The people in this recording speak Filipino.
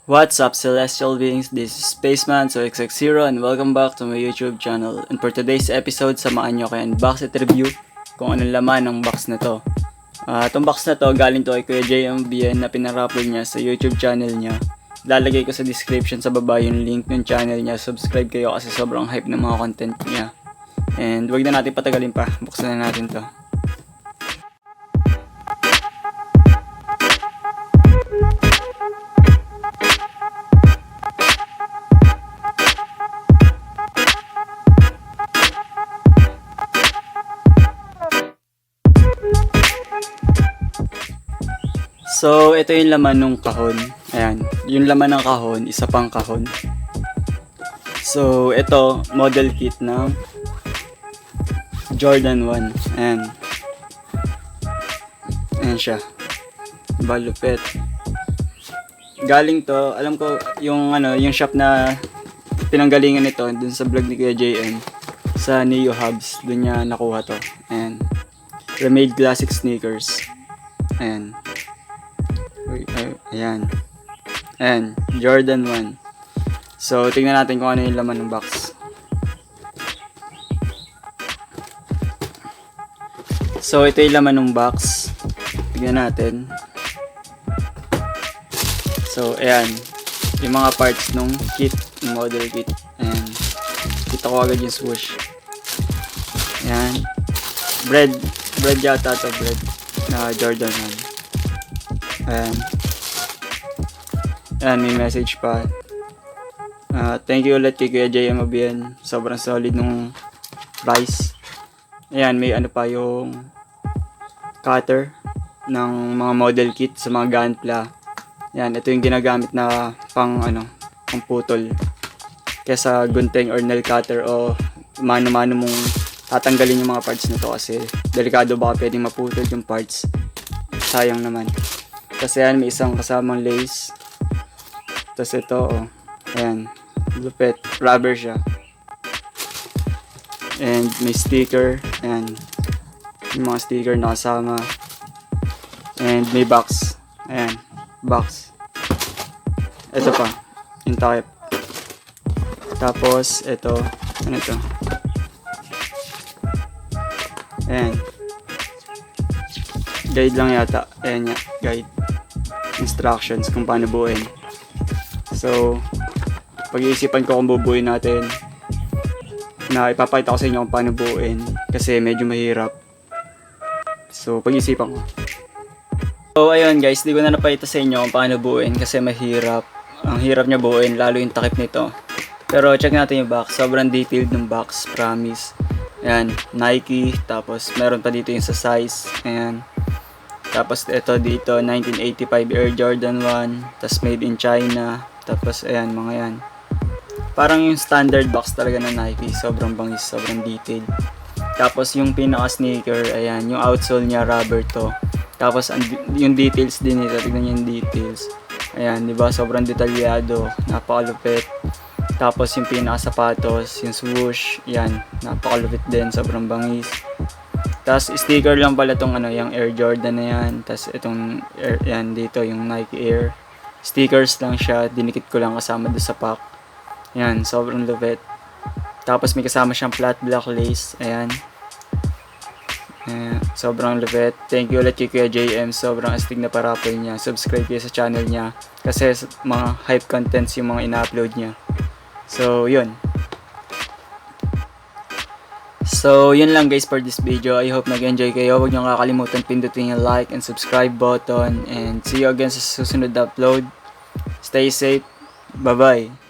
What's up, celestial beings? This is spaceman2XX0 and welcome back to my YouTube channel. And for today's episode, samahan nyo kayo unbox at review kung anong laman ng box na to. Itong box na to, galing to kay Kuya JMBN na pinarapol niya sa YouTube channel niya. Lalagay ko sa description sa baba yung link ng channel niya. Subscribe kayo kasi sobrang hype ng mga content niya. And wag na natin patagalin pa, buksan na natin to. So, ito yung laman ng kahon. Ayan. Yung laman ng kahon, isa pang kahon. So, ito, model kit ng Jordan 1. Ayan. Ayan siya. Balupet. Galing to, alam ko, yung shop na pinanggalingan nito, dun sa vlog ni Kuya JM, sa Neo Hubs, dun niya nakuha to. Ayan. Remade Classic Sneakers. Ayan. Ayan. Ayan. Jordan 1. So, tingnan natin kung ano yung laman ng box. So, ito yung laman ng box. Tingnan natin. So, ayan. Yung mga parts ng kit. Yung model kit. Ayan. Kita ko agad yung swoosh. Ayan. Bred yata to. Bred. Na Jordan 1. Ayan. Ayan, may message pa. Thank you ulit kay Kuya JMBN. Sobrang solid nung price. Ayan, may ano pa yung cutter ng mga model kit sa mga gunpla. Ayan, ito yung ginagamit na pang putol. Kesa gunting or nail cutter o mano-mano mong tatanggalin yung mga parts nito kasi delikado baka pwedeng maputol yung parts. Sayang naman. Kasi yan, may isang kasamang lace. Tapos ito, ayan, lupet, rubber siya. And may sticker, ayan, yung mga sticker na kasama. And may box, ayan, box. Ito pa, yung type. Tapos, ito, ano ito? Ayan. Guide lang yata, ayan nga, guide. Instructions kung paano buuin. So, pag-iisipan ko kung bubuuin natin. Na ipapakita ko sa inyo kung paano buuin kasi medyo mahirap. So, pag-iisipan ko. So, ayun guys, di ko na napakita sa inyo kung paano buuin kasi mahirap. Ang hirap niya buuin, lalo yung takip nito. Pero check natin yung box. Sobrang detailed ng box, promise. Ayan, Nike. Tapos, meron pa dito yung sa size. Ayan. Tapos ito dito 1985 Air Jordan 1, tapos made in China. Tapos ayan, mga yan. Parang yung standard box talaga ng Nike, sobrang bangis, sobrang detailed. Tapos yung pinaka sneaker, ayan, yung outsole niya rubber to. Tapos yung details din nito, tignan niyo yung details. Ayan, 'di ba? Sobrang detalyado, napakalupit. Tapos yung pinaka sapatos, yung swoosh, yan, napakalupit din, sobrang bangis. Tapos sticker lang pala tong yung Air Jordan na yan. Tapos itong yan dito yung Nike Air. Stickers lang siya, dinikit ko lang kasama doon sa pack. Yan, sobrang lupit. Tapos may kasama siyang flat black lace. Ayan. Ayan, sobrang lupit. Thank you ulit kay Kuya JM. Sobrang astig na parapol niya. Subscribe kayo sa channel niya kasi mga hype contents yung mga ina-upload niya. So, yun. So, yun lang guys for this video. I hope nag-enjoy kayo. Huwag nyo kakalimutan pindutin yung like and subscribe button. And see you again sa susunod na upload. Stay safe. Bye-bye.